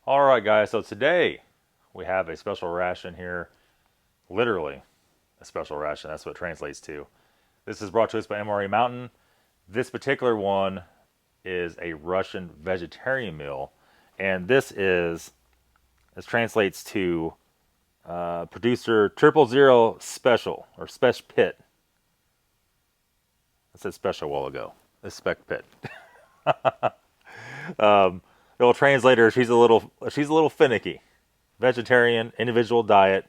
All right, guys. So today we have a special ration here. Literally, a special ration. That's what it translates to. This is brought to us by MRE Mountain. This particular one is a Russian vegetarian meal, and this translates to producer 000 special or spec pit. I said special a while ago. It's spec pit. The old translator, she's a little finicky. Vegetarian, individual diet,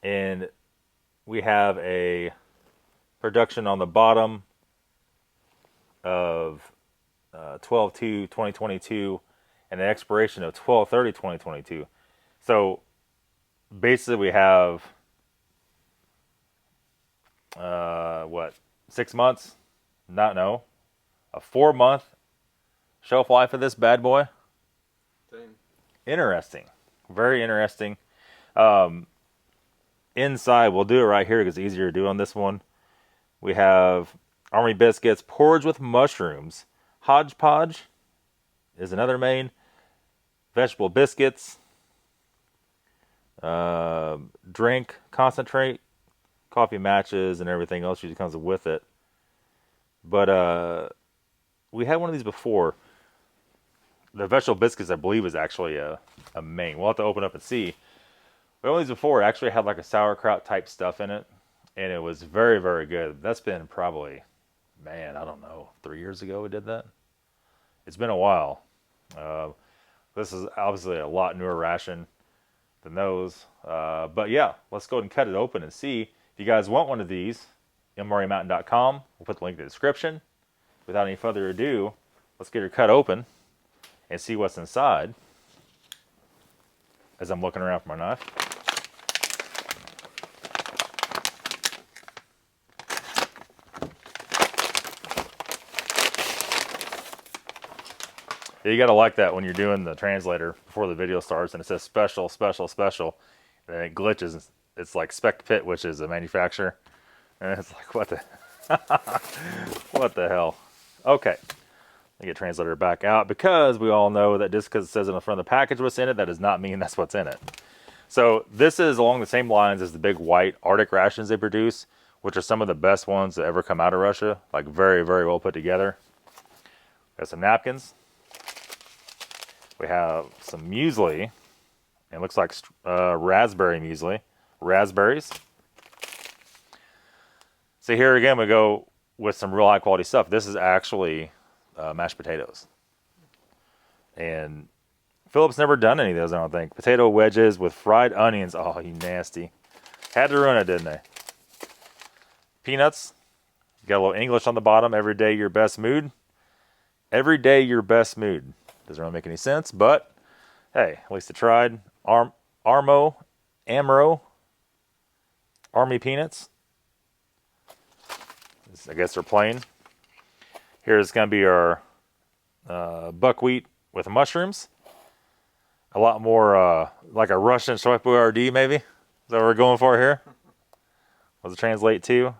and we have a production on the bottom of 12/2/2022 and an expiration of 12/30/2022. So basically, we have what, 6 months? Not no, a 4 month shelf life of this bad boy. Same. Interesting, very interesting. Inside, we'll do it right here because it's easier to do on this one. We have Army biscuits, porridge with mushrooms, hodgepodge is another main, vegetable biscuits, drink, concentrate, coffee matches, and everything else usually comes with it. But we had one of these before. The vegetable biscuits, I believe, is actually a main. We'll have to open up and see. But one of these before, it actually had like a sauerkraut type stuff in it, and it was very, very good. That's been probably, man, I don't know, 3 years ago we did that. It's been a while. This is obviously a lot newer ration than those. But yeah, let's go ahead and cut it open and see. If you guys want one of these, MREmountain.com. We'll put the link in the description. Without any further ado, let's get her cut open and see what's inside as I'm looking around for my knife. Yeah, you gotta like that when you're doing the translator before the video starts and it says special, special, special, and then it glitches. It's like Spec Pit, which is a manufacturer, and it's like, what the, what the hell? Okay, let me get translator back out because we all know that just because it says in the front of the package what's in it, that does not mean that's what's in it. So this is along the same lines as the big white Arctic rations they produce, which are some of the best ones that ever come out of Russia. Like very, very well put together. Got some napkins. We have some muesli. It looks like raspberry muesli. Raspberries. So here again we go with some real high quality stuff. This is actually mashed potatoes. And Philip's never done any of those, I don't think. Potato wedges with fried onions. Oh, you nasty. Had to ruin it, didn't they? Peanuts. Got a little English on the bottom. Every day your best mood. Every day your best mood. Doesn't really make any sense, but hey, at least I tried. Amro, Army peanuts. I guess they're plain. Here's going to be our buckwheat with mushrooms. A lot more like a Russian Chef Boyardee, maybe. Is that what we're going for here? What does it translate to?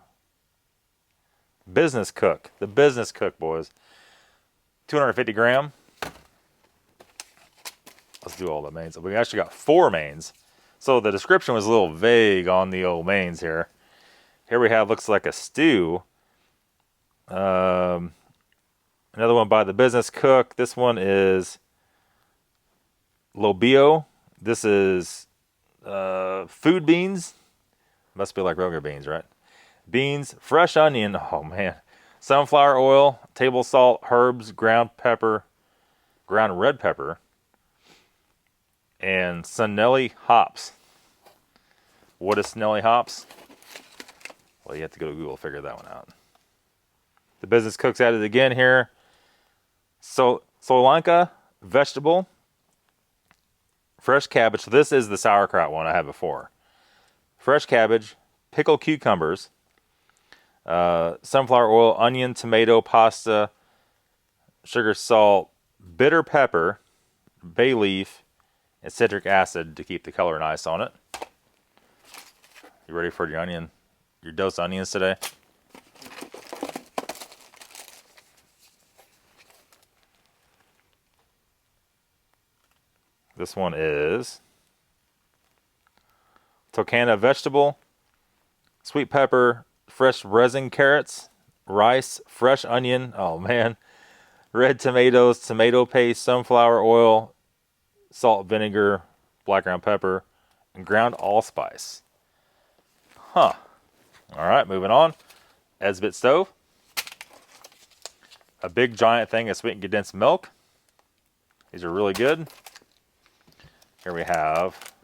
Business cook. The business cook, boys. 250 gram. Let's do all the mains. We actually got 4 mains. So the description was a little vague on the old mains here. Here we have, looks like a stew. Another one by the business cook. This one is Lobio. This is food beans. Must be like regular beans, right? Beans, fresh onion. Oh, man. Sunflower oil, table salt, herbs, ground pepper, ground red pepper, and Snelly hops. What is Snelly hops? Well, you have to go to Google to figure that one out. The business cook's at it again here. So Solanka vegetable, fresh cabbage. So this is the sauerkraut one I had before. Fresh cabbage, pickled cucumbers, sunflower oil, onion, tomato, pasta, sugar, salt, bitter pepper, bay leaf, and citric acid to keep the color nice on it. You ready for your onion? Your dose of onions today? This one is Tocana vegetable, sweet pepper, fresh resin carrots, rice, fresh onion, oh man, red tomatoes, tomato paste, sunflower oil, salt, vinegar, black ground pepper, and ground allspice. Huh. All right, moving on. Esbit stove. A big giant thing of sweetened condensed milk. These are really good. Here we have,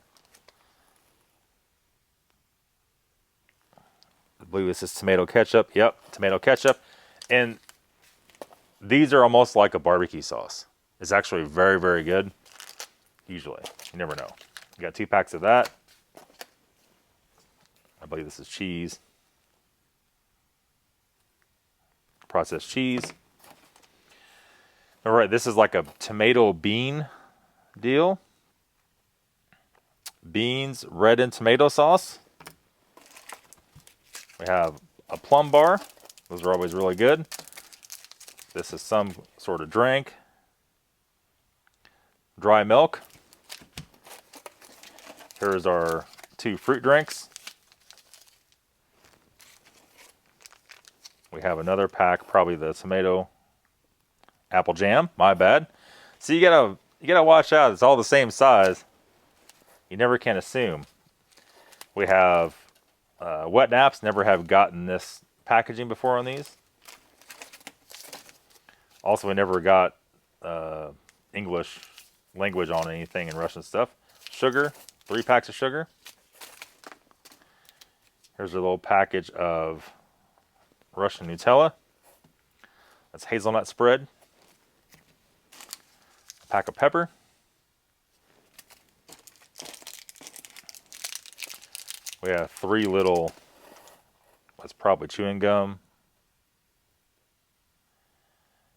I believe this is tomato ketchup. Yep, tomato ketchup. And these are almost like a barbecue sauce. It's actually very, very good. Usually, you never know. You got 2 packs of that. I believe this is cheese. Processed cheese. All right, this is like a tomato bean deal. Beans, red and tomato sauce. We have a plum bar. Those are always really good. This is some sort of drink. Dry milk. Here's our 2 fruit drinks. We have another pack, probably the tomato apple jam. My bad. So you gotta watch out. It's all the same size. You never can assume. We have wet naps. Never have gotten this packaging before on these. Also, we never got English language on anything in Russian stuff. Sugar, 3 packs of sugar. Here's a little package of Russian Nutella. That's hazelnut spread. A pack of pepper. We have 3 little, that's probably chewing gum.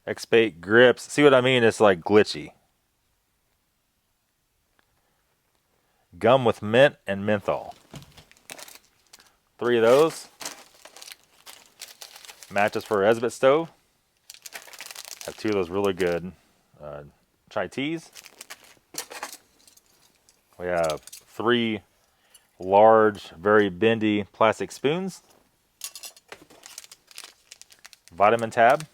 X-Bait grips. See what I mean? It's like glitchy. Gum with mint and menthol. 3 of those. Matches for Esbit stove. Have 2 of those really good chai teas. We have 3 large, very bendy plastic spoons. Vitamin tab.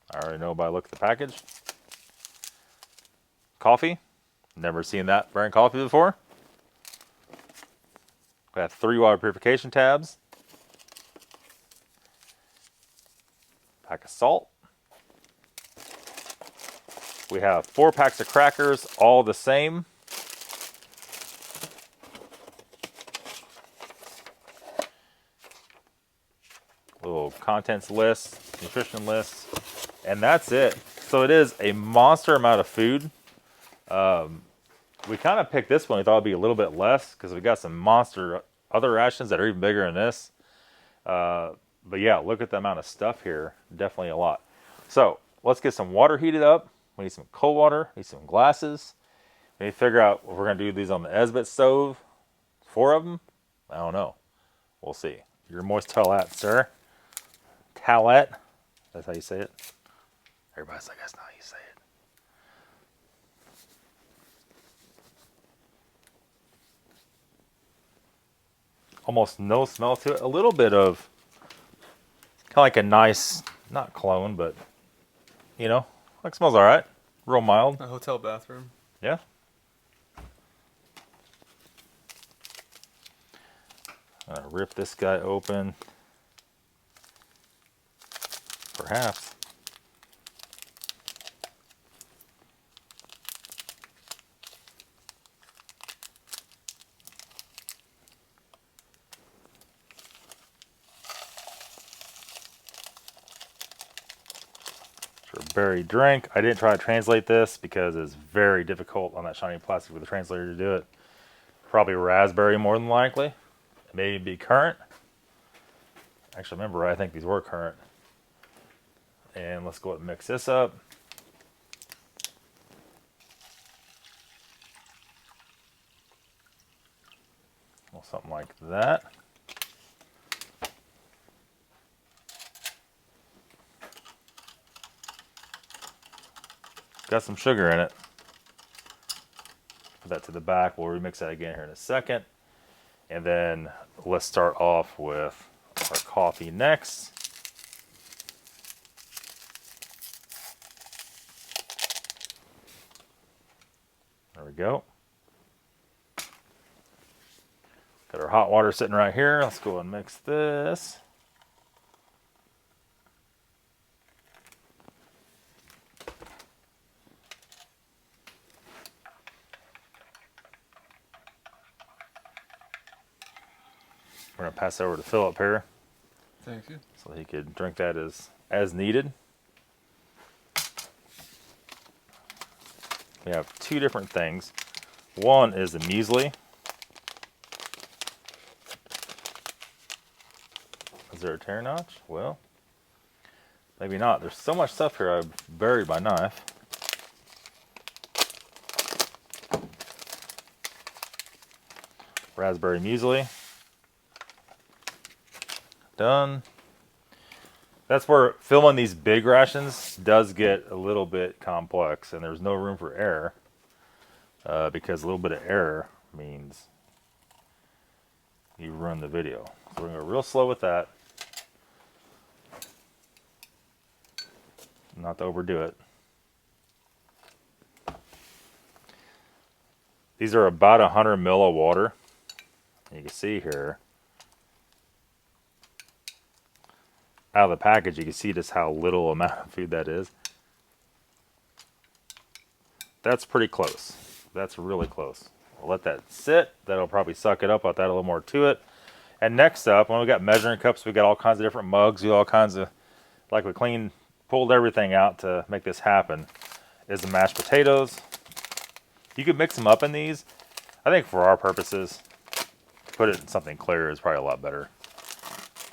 I already know by the look of the package. Coffee. Never seen that brand coffee before. We have 3 water purification tabs. Pack of salt. We have 4 packs of crackers, all the same. Little contents list, nutrition list, and that's it. So it is a monster amount of food. We kind of picked this one. We thought it'd be a little bit less because we got some monster other rations that are even bigger than this. But yeah, look at the amount of stuff here. Definitely a lot. So let's get some water heated up. We need some cold water. We need some glasses. We need to figure out if we're going to do these on the Esbit stove. 4 of them? I don't know. We'll see. Your moist towelette, sir. Towelette. That's how you say it. Everybody's like, that's not how you say it. Almost no smell to it. A little bit of kind of like a nice, not cologne, but you know, like smells all right. Real mild. A hotel bathroom. Yeah. Rip this guy open. Perhaps. Berry drink. I didn't try to translate this because it's very difficult on that shiny plastic with the translator to do it. Probably raspberry more than likely. Maybe currant. Actually, remember, I think these were currant. And let's go ahead and mix this up. Well, something like that. Got some sugar in it. Put that to the back. We'll remix that again here in a second. And then let's start off with our coffee next. There we go. Got our hot water sitting right here. Let's go and mix this. We're going to pass it over to Philip here. Thank you. So he could drink that as needed. We have two different things. One is the muesli. Is there a tear notch? Well, maybe not. There's so much stuff here I've buried my knife. Raspberry muesli. Done. That's where filming these big rations does get a little bit complex, and there's no room for error because a little bit of error means you ruin the video. So we're going to go real slow with that. Not to overdo it. These are about 100 ml of water. You can see here, out of the package, you can see just how little amount of food that is. That's pretty close. That's really close. We'll let that sit. That'll probably suck it up. I'll add a little more to it. And next up, when we got measuring cups, we got all kinds of different mugs. We all kinds of, like we pulled everything out to make this happen, is the mashed potatoes. You could mix them up in these. I think for our purposes, put it in something clear is probably a lot better.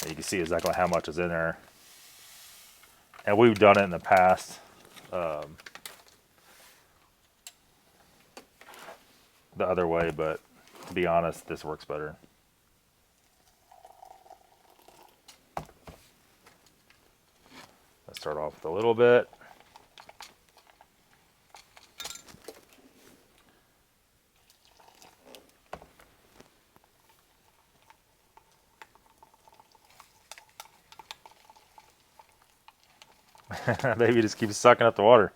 And you can see exactly how much is in there. And we've done it in the past. The other way, but to be honest, this works better. Let's start off with a little bit. Maybe just keep sucking up the water.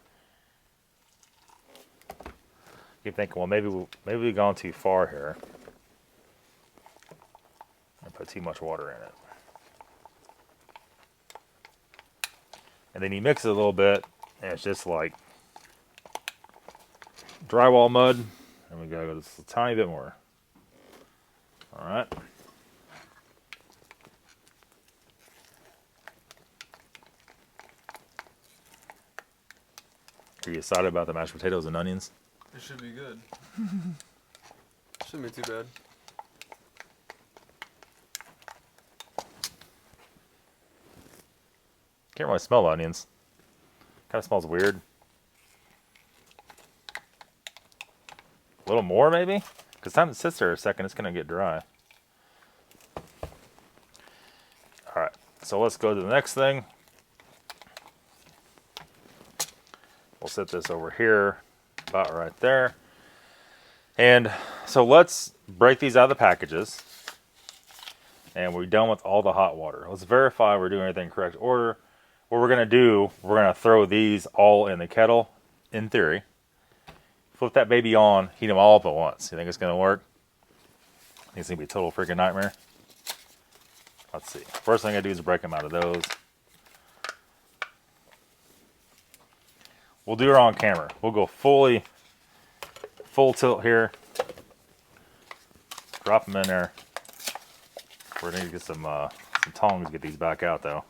Keep thinking, well, maybe we've gone too far here. I put too much water in it. And then you mix it a little bit, and it's just like drywall mud. And we gotta go just a tiny bit more. All right. Are you excited about the mashed potatoes and onions? It should be good. Shouldn't be too bad. Can't really smell the onions. Kind of smells weird. A little more, maybe? Because time it sits there a second, it's going to get dry. All right, so let's go to the next thing. We'll set this over here, about right there. And so let's break these out of the packages. And we're done with all the hot water. Let's verify we're doing everything in correct order. What we're going to do, we're going to throw these all in the kettle, in theory. Flip that baby on, heat them all up at once. You think it's going to work? I think it's going to be a total freaking nightmare. Let's see. First thing I do is break them out of those. We'll do it on camera. We'll go full tilt here. Drop them in there. We're going to get some tongs to get these back out, though.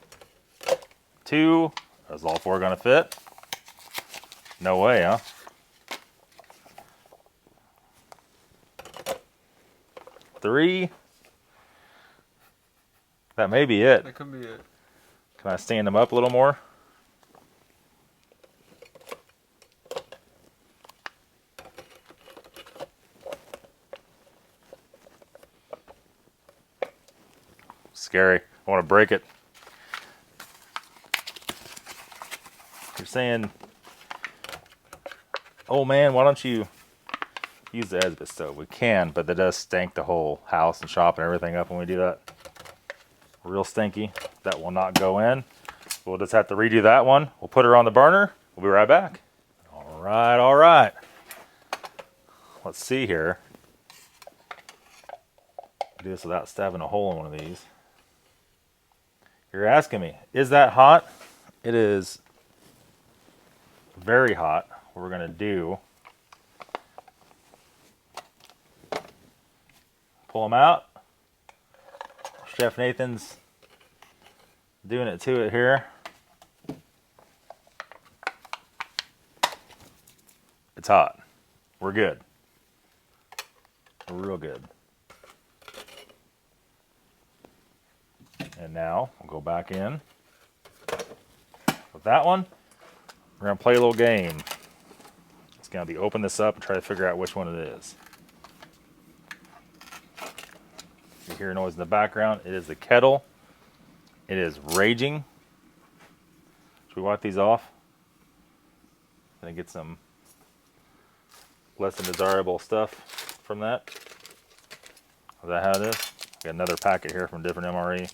2. Is all 4 going to fit? No way, huh? 3. That may be it. That could be it. Can I stand them up a little more? Scary. I want to break it. You're saying, oh man, why don't you use the Esbit stove. We can, but that does stink the whole house and shop and everything up when we do that. Real stinky. That will not go in. We'll just have to redo that one. We'll put her on the burner. We'll be right back. All right, all right. Let's see here. Do this without stabbing a hole in one of these. You're asking me, is that hot? It is very hot. What we're gonna do, pull them out. Chef Nathan's doing it to it here. It's hot. We're good. We're real good. And now we'll go back in with that one. We're gonna play a little game. It's gonna be open this up and try to figure out which one it is. You hear noise in the background. It is the kettle. It is raging. Should we wipe these off? And get some less than desirable stuff from that. Is that how it is? Got another packet here from different MRE.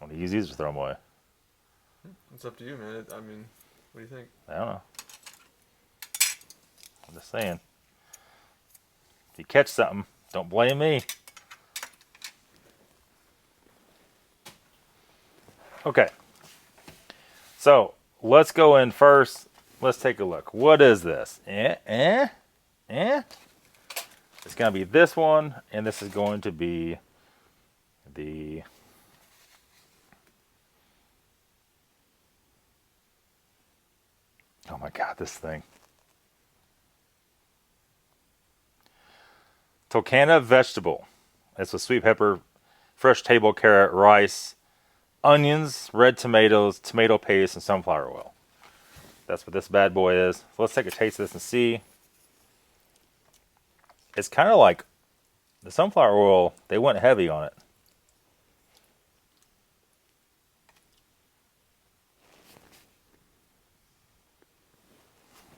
Want to use these or throw them away? It's up to you, man. I mean, what do you think? I don't know. I'm just saying. If you catch something, don't blame me. Okay. So, let's go in first. Let's take a look. What is this? It's going to be this one, and this is going to be the... Oh my God, this thing. Tocana vegetable. It's with sweet pepper, fresh table carrot, rice, onions, red tomatoes, tomato paste, and sunflower oil. That's what this bad boy is. So let's take a taste of this and see. It's kind of like the sunflower oil, they went heavy on it.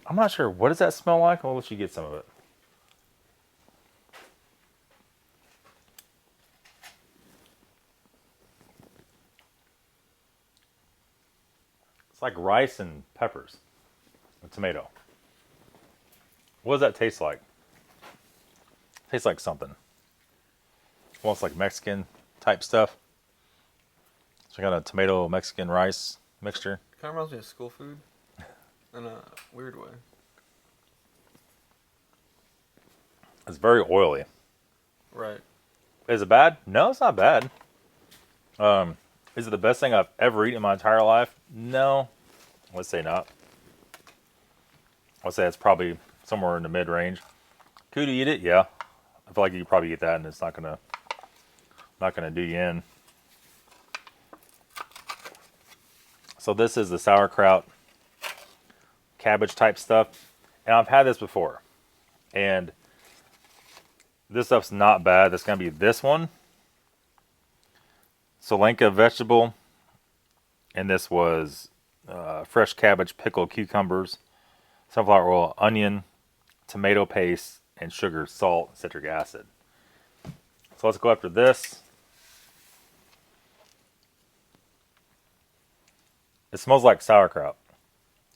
I'm not sure. What does that smell like? I'll let you get some of it. It's like rice and peppers and tomato. What does that taste like? Tastes like something. Almost like Mexican type stuff. So I got a tomato Mexican rice mixture. Kind of reminds me of school food in a weird way. It's very oily. Right. Is it bad? No, it's not bad. Is it the best thing I've ever eaten in my entire life? No. Let's say not. I'll say it's probably somewhere in the mid-range. Could you eat it? Yeah. I feel like you could probably eat that and it's not gonna do you in. So this is the sauerkraut cabbage type stuff. And I've had this before. And this stuff's not bad. That's going to be this one. Solenka vegetable. And this was fresh cabbage, pickled cucumbers, sunflower oil, onion, tomato paste, and sugar, salt, and citric acid. So let's go after this. It smells like sauerkraut.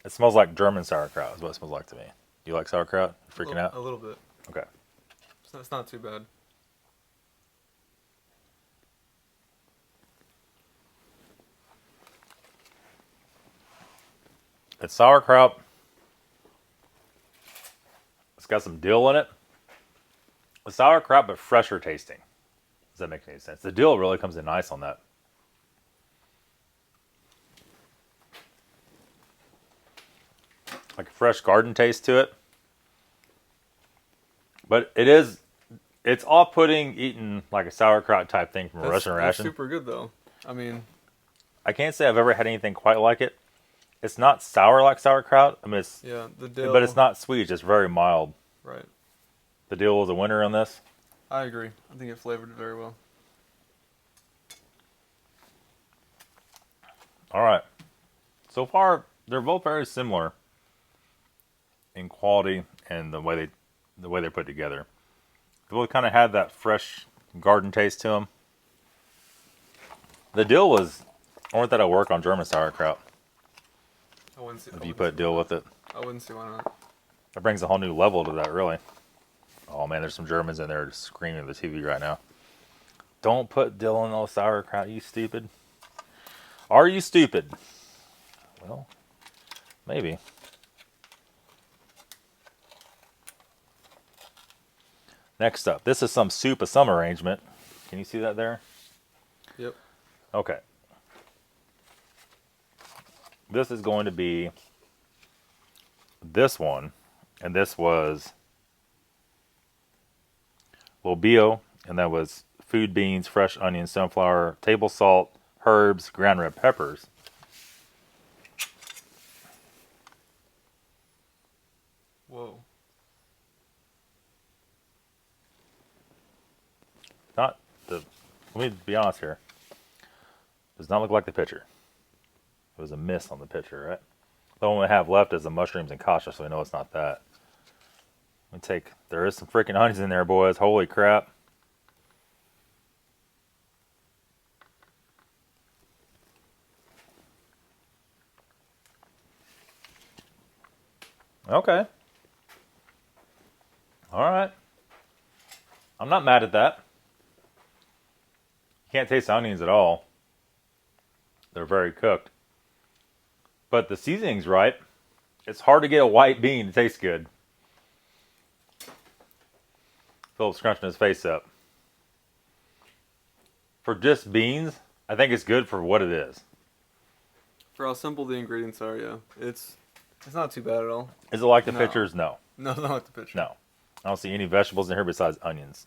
It smells like German sauerkraut is what it smells like to me. You like sauerkraut? You freaking out? A little bit. Okay. It's not too bad. It's sauerkraut. It's got some dill in it. It's sauerkraut, but fresher tasting. Does that make any sense? The dill really comes in nice on that. Like a fresh garden taste to it. But it's off-putting eating like a sauerkraut type thing from a Russian ration. Super good though. I mean, I can't say I've ever had anything quite like it. It's not sour like sauerkraut. I mean, it's yeah, the dill. but it's not sweet. It's just very mild. Right. The dill was a winner on this. I agree. I think it flavored it very well. All right. So far, they're both very similar in quality and the way they're put together. They both kind of had that fresh garden taste to them. The dill was, I wonder if that'll work on German sauerkraut if you put dill with it. I wouldn't see why not. It brings a whole new level to that, really. Oh man, there's some Germans in there just screaming at the TV right now. Don't put dill in those sauerkraut, you stupid. Are you stupid? Well, maybe. Next up, this is some soup of some arrangement. Can you see that there? Yep. Okay. This is going to be this one, and this was Lobio, and that was food beans, fresh onions, sunflower, table salt, herbs, ground red peppers. Whoa. Not the. Let me be honest here. Does not look like the picture. It was a miss on the picture, right? The only one we have left is the mushrooms and kasha, so we know it's not that. Let me take. There is some freaking onions in there, boys. Holy crap! Okay. All right. I'm not mad at that. You can't taste the onions at all. They're very cooked. But the seasoning's right. It's hard to get a white bean to taste good. Philip's scrunching his face up. For just beans, I think it's good for what it is. For how simple the ingredients are, yeah. It's not too bad at all. Is it like the No. pictures? No. No, not like the picture. No. I don't see any vegetables in here besides onions.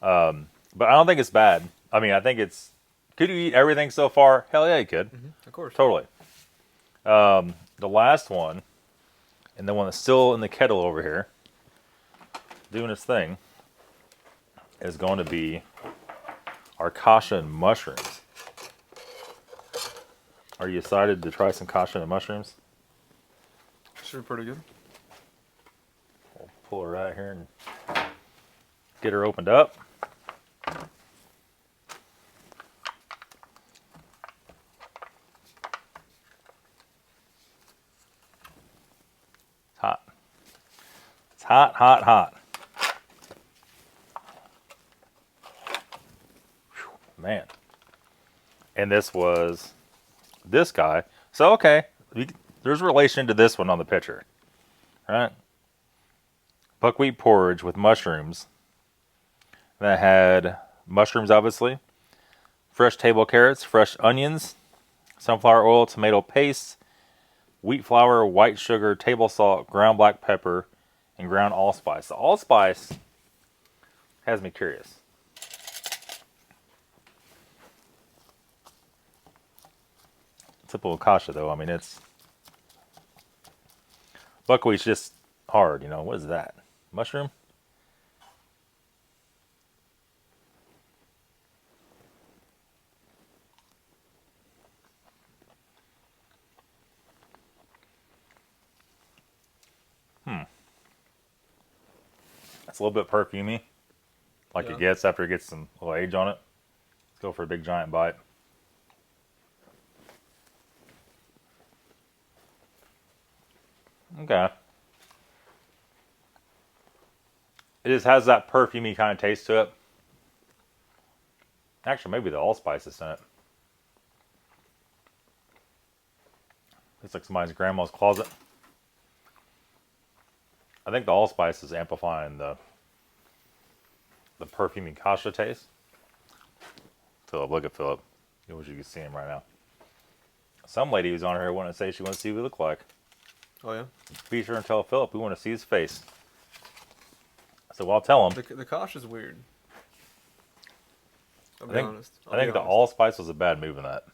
But I don't think it's bad. I mean, I think it's... Could you eat everything so far? Hell yeah, you could. Of course. Totally. The last one, and the one that's still in the kettle over here, doing its thing, is going to be our kasha and mushrooms. Are you excited to try some kasha and mushrooms? Should be pretty good. We'll pull her out here and get her opened up. It's hot. It's hot, hot, hot. Whew, man. And this was this guy. So, okay, there's relation to this one on the picture. Right? Buckwheat porridge with mushrooms. That had mushrooms, obviously. Fresh table carrots, fresh onions, sunflower oil, tomato paste, wheat flour, white sugar, table salt, ground black pepper, and ground allspice. The allspice has me curious. Typical kasha, though. I mean, it's... Buckwheat's just hard, you know. What is that? Mushroom? It's a little bit perfumey, like Yeah. it gets after it gets some little age on it. Let's go for a big giant bite. Okay. It just has that perfumey kind of taste to it. Actually, maybe the allspice is in it. Looks like somebody's grandma's closet. I think the allspice is amplifying the perfumey kasha taste. Philip, look at Philip. I wish you could see him right now. Some lady who's on here wanted to say she wants to see what he look like. Oh, yeah? Be sure and tell Philip we want to see his face. So well, I'll tell him. The kosh is weird. I'll be I think, honest. I think the allspice was a bad move in that.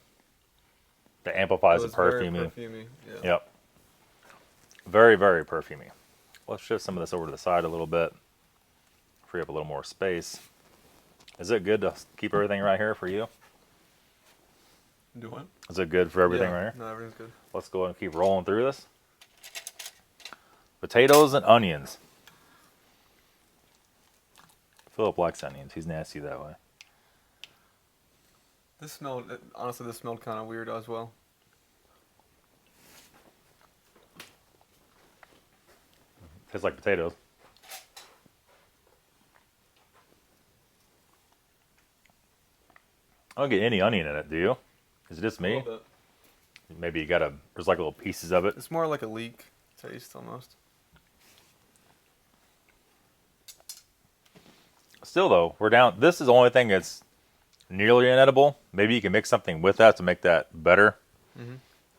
That amplifies the perfumey. Perfumey, yeah. Yep. Very, very perfumey. Let's shift some of this over to the side a little bit. Free up a little more space. Is it good to keep everything right here for you? Yeah. Okay. It just has that perfumey kind of taste to it. Actually, maybe the allspice is a bad move in that. The amplifies the perfumey. Yep. Very, very perfumey. Let's shift some of this over to the side a little bit. Free up a little more space. Is it good to keep everything right here for you? Do what? Is it good for everything Yeah. right here? No, everything's good. Let's go ahead and keep rolling through this. Potatoes and onions. Philip likes onions. He's nasty that way. This smelled, honestly, this smelled kind of weird as well. Tastes like potatoes. I don't get any onion in it, do you? Is it just A me? little bit. Maybe you got there's like little pieces of it. It's more like a leek taste almost. Still though, we're down. This is the only thing that's nearly inedible. Maybe you can mix something with that to make that better. Mm-hmm.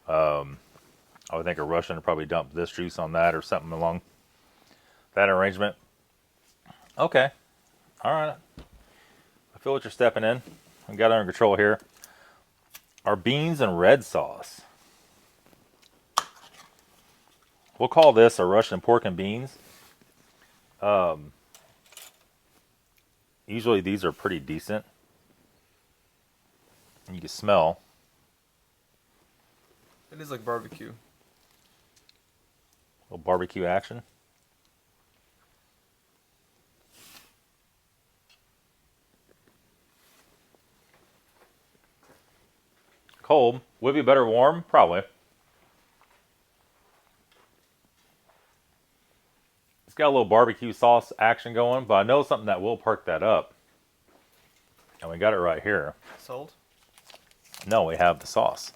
I would think a Russian would probably dump this juice on that or something along that arrangement. Okay. All right. I feel what you're stepping in. I got it under control here. Our beans and red sauce. We'll call this a Russian pork and beans. Usually these are pretty decent. You can smell. It is like barbecue. A little barbecue action. Cold. Would be better warm? Probably. It's got a little barbecue sauce action going, but I know something that will perk that up. And we got it right here. Salt? No, we have the sauce.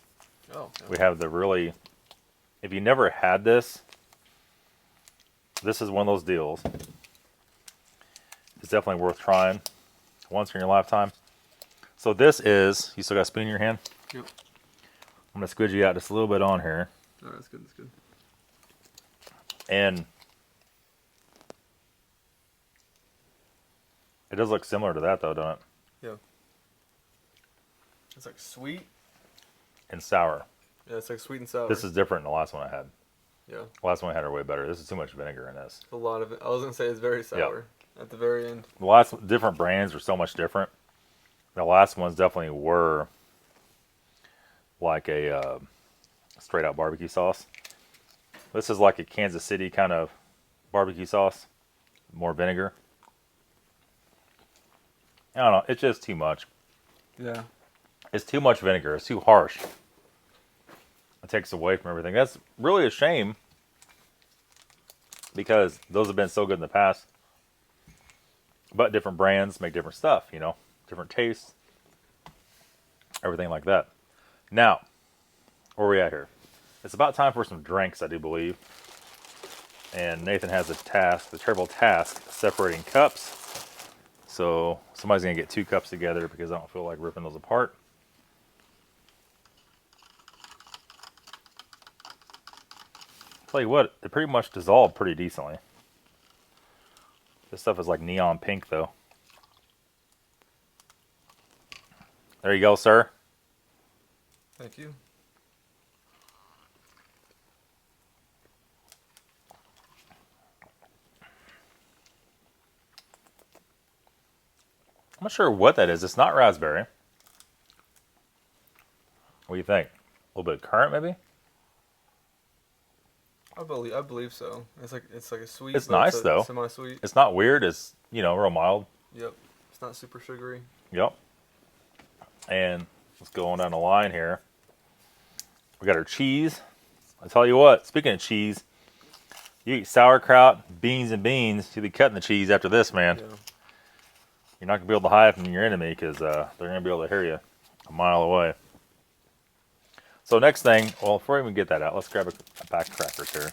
Oh. Yeah. We have the really... If you never had this, this is one of those deals. It's definitely worth trying once in your lifetime. So this is... You still got a spoon in your hand? Yep. I'm going to squidge you out just a little bit on here. Alright, that's good, that's good. And it does look similar to that though, don't it? Yeah. It's like sweet. And sour. Yeah, it's like sweet and sour. This is different than the last one I had. Yeah. The last one I had are way better. This is too much vinegar in this. A lot of it. I was gonna say it's very sour at the very end. The last different brands are so much different. The last ones definitely were like a straight out barbecue sauce. This is like a Kansas City kind of barbecue sauce. More vinegar. I don't know. It's just too much. Yeah. It's too much vinegar. It's too harsh. It takes away from everything. That's really a shame because those have been so good in the past. But different brands make different stuff, you know, different tastes, everything like that. Now, where are we at here? It's about time for some drinks, I do believe. And Nathan has a task, the terrible task, of separating cups. So somebody's going to get 2 cups together because I don't feel like ripping those apart. Tell you what, it pretty much dissolved pretty decently. This stuff is like neon pink though. There you go, sir. Thank you. I'm not sure what that is. It's not raspberry. What do you think? A little bit of currant, maybe? I believe so. It's like a sweet. It's but nice, a though. Semi-sweet. It's not weird. It's, you know, real mild. Yep. It's not super sugary. Yep. And let's go on down the line here. We got our cheese. I tell you what, speaking of cheese, you eat sauerkraut, beans and beans, you'll be cutting the cheese after this, man. Yeah. You're not going to be able to hide from your enemy because they're going to be able to hear you a mile away. So next thing, well, before we even get that out, let's grab a pack of crackers here.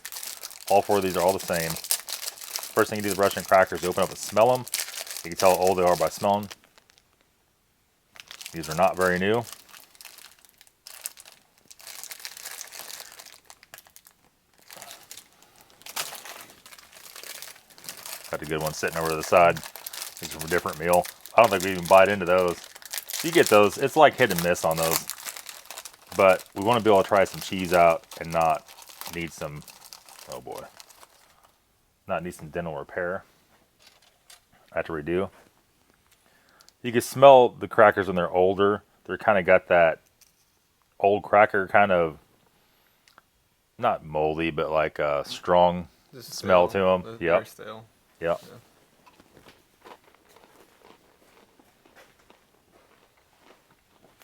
All 4 of these are all the same. First thing you do with Russian crackers, you open up and smell them. You can tell how old they are by smelling. These are not very new. Got a good one sitting over to the side. These are from a different meal. I don't think we even bite into those. You get those, it's like hit and miss on those. But we want to be able to try some cheese out and not need some, oh boy, not need some dental repair after we do. You can smell the crackers when they're older. They're kind of got that old cracker kind of, not moldy, but like a strong Just smell to stale. them. They're Yep. very stale. Yep. Yeah.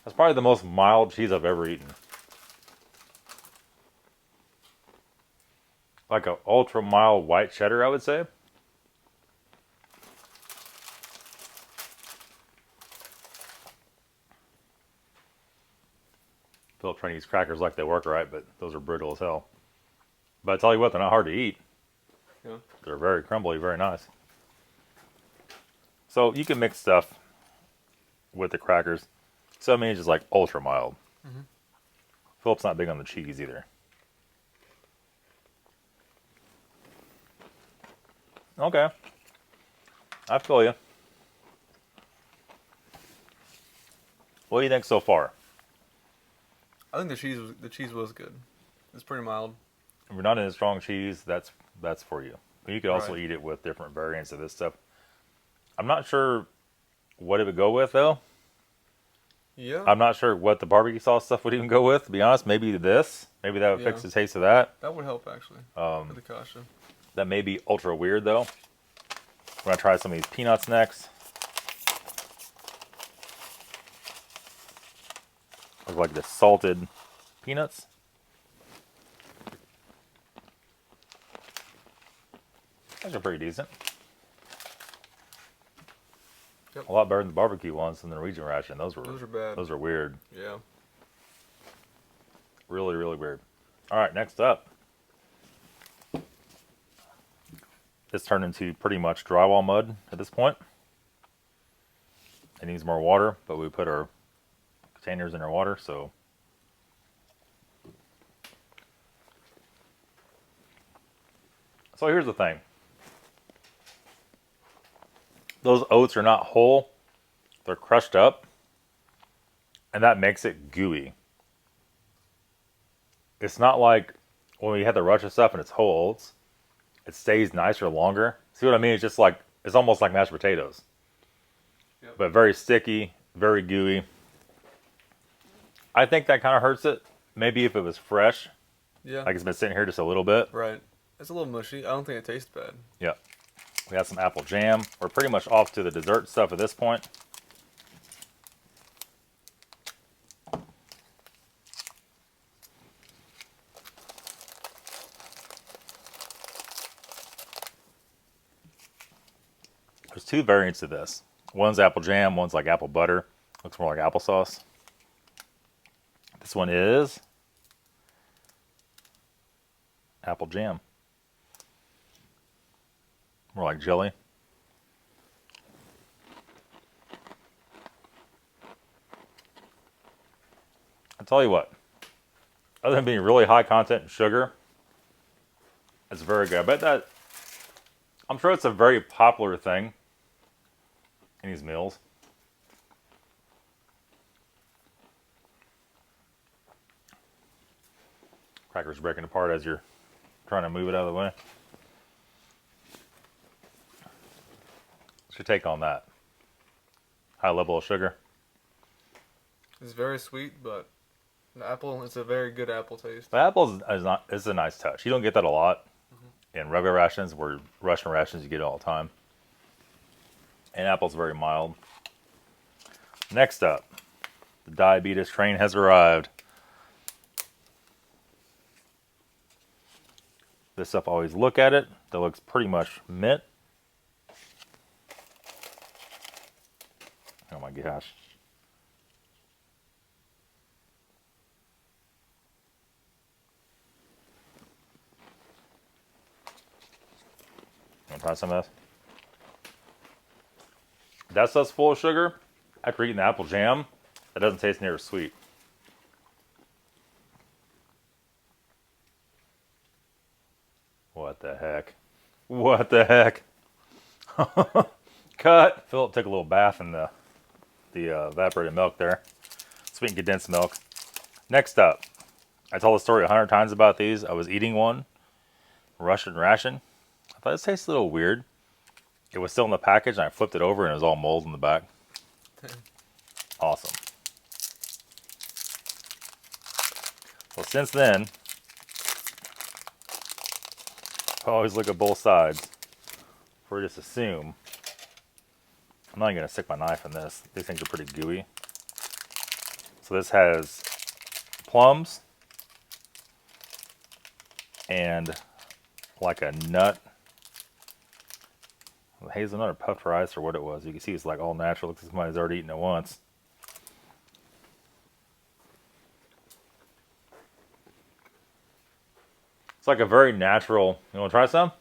That's probably the most mild cheese I've ever eaten. Like a ultra mild white cheddar, I would say. Philip trying to use crackers like they work right, but those are brittle as hell. But I tell you what, they're not hard to eat. Yeah. They're very crumbly, very nice. So you can mix stuff with the crackers. So I mean, it's just like ultra mild. Mm-hmm. Philip's not big on the cheese either. Okay. I feel you. What do you think so far? I think the cheese was good. It's pretty mild. If you're not into strong cheese, that's for you. But you could also Right. eat it with different variants of this stuff. I'm not sure what it would go with though. Yeah. I'm not sure what the barbecue sauce stuff would even go with. To be honest, maybe this. Maybe that would Yeah. fix the taste of that. That would help actually. With the kasha. That may be ultra weird though. We're gonna try some of these peanuts next. Look like the salted peanuts. Those are pretty decent. Yep. A lot better than the barbecue ones than the Norwegian ration. Those are bad. Those are weird. Yeah. Really, really weird. All right, next up. It's turned into pretty much drywall mud at this point. It needs more water, but we put our containers in our water, so. So here's the thing. Those oats are not whole. They're crushed up. And that makes it gooey. It's not like when we had the Russia stuff and it's whole oats. It stays nicer longer. See what I mean? It's just like, it's almost like mashed potatoes. Yep. But very sticky, very gooey. I think that kind of hurts it. Maybe if it was fresh, Yeah. like it's been sitting here just a little bit. Right. It's a little mushy. I don't think it tastes bad. Yeah. We got some apple jam. We're pretty much off to the dessert stuff at this point. There's two variants of this. One's apple jam, one's like apple butter. Looks more like applesauce. This one is apple jam. More like jelly. I'll tell you what, other than being really high content in sugar, it's very good. I bet that, I'm sure it's a very popular thing in these meals. Cracker's breaking apart as you're trying to move it out of the way. What's your take on that? High level of sugar? It's very sweet, but the apple, it's a very good apple taste. The apple is a nice touch. You don't get that a lot in regular rations, where Russian rations you get it all the time. And apple's very mild. Next up, the diabetes train has arrived. This stuff, always look at it. That looks pretty much mint. Oh my gosh. Want to try some of this? That stuff's full of sugar. After eating the apple jam, that doesn't taste near as sweet. What the heck? What the heck? Cut. Philip took a little bath in the evaporated milk there. Sweet condensed milk. Next up, I told the story 100 times about these. I was eating one, Russian ration. I thought this tastes a little weird. It was still in the package, and I flipped it over, and it was all mold in the back. Awesome. Well, since then, I always look at both sides before I just assume. I'm not even going to stick my knife in this. These things are pretty gooey. So this has plums and like a nut. Hazelnut or puffed rice or what it was. You can see it's like all natural. Looks like somebody's already eaten it once. It's like a very natural. You want to try some?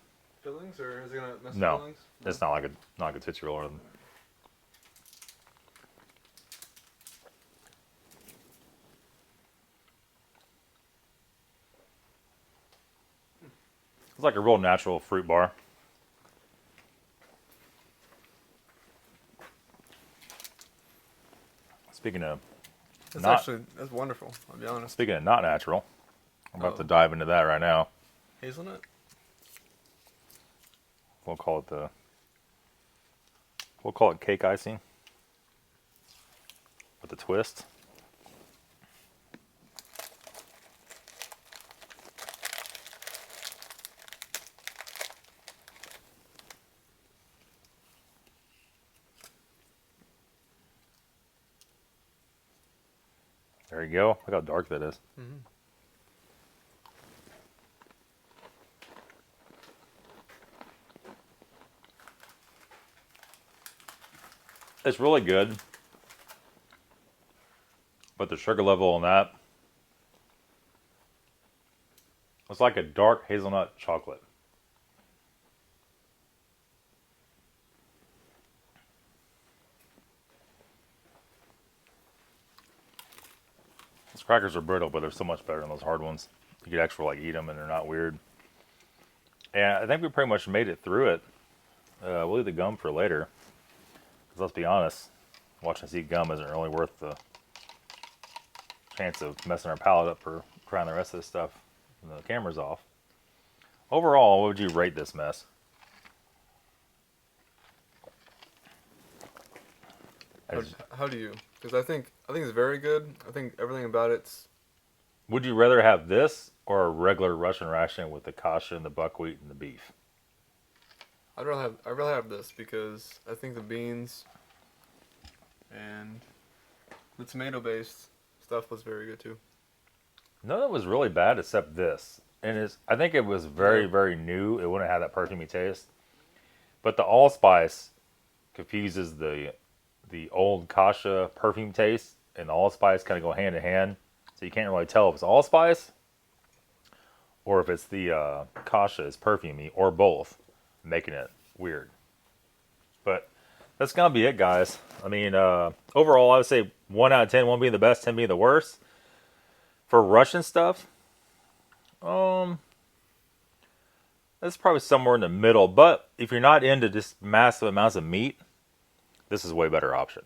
Fillings, or is it gonna mess No, with fillings? it's not like a Tootsie Roll or anything. It's like a real natural fruit bar. Speaking of That's wonderful. I'll be honest. speaking of not natural, I'm about to Oh. dive into that right now. Hazelnut. We'll call it cake icing with a twist. There you go. Look how dark that is. Mm-hmm. It's really good, but the sugar level on that, it's like a dark hazelnut chocolate. Those crackers are brittle, but they're so much better than those hard ones. You could actually like eat them, and they're not weird. And I think we pretty much made it through it. We'll leave the gum for later, because let's be honest, watching us eat gum isn't really worth the chance of messing our palate up for trying the rest of this stuff when the camera's off. Overall, what would you rate this mess? How do you? Because I think it's very good. I think everything about it's. Would you rather have this or a regular Russian ration with the kasha and the buckwheat and the beef? I'd rather have this because I think the beans and the tomato-based stuff was very good too. None of it was really bad except this. And I think it was very, very new. It wouldn't have that perfumey taste. But the allspice confuses the old kasha perfume taste, and the allspice kind of go hand in hand. So you can't really tell if it's allspice or if it's the kasha is perfumey, or both, making it weird. But that's gonna be it, guys. I mean, overall, I would say 1 out of 10, 1 being the best, 10 being the worst. For Russian stuff, that's probably somewhere in the middle. But if you're not into just massive amounts of meat, this is a way better option.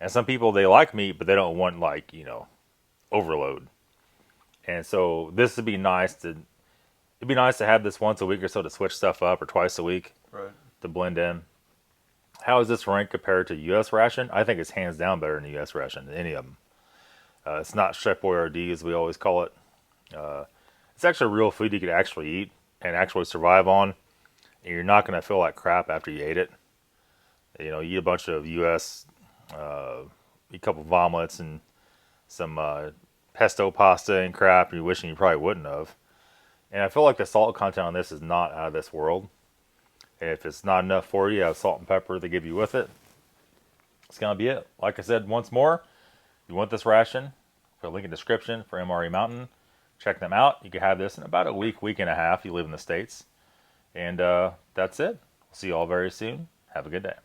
And some people, they like meat, but they don't want, like, overload. And so this would be nice to, it'd be nice to have this once a week or so to switch stuff up, or twice a week Right. to blend in. How is this ranked compared to U.S. ration? I think it's hands down better than U.S. ration than any of them. It's not Chef Boyardee, as we always call it. It's actually real food you could actually eat and actually survive on. And you're not going to feel like crap after you ate it. You eat a bunch of U.S., a couple vomits and some pesto pasta and crap, and you're wishing you probably wouldn't have. And I feel like the salt content on this is not out of this world. And if it's not enough for you, have salt and pepper they give you with it. It's going to be it. Like I said, once more, you want this ration, for a link in the description for MRE Mountain. Check them out. You can have this in about a week, week and a half. You live in the States. And that's it. See you all very soon. Have a good day.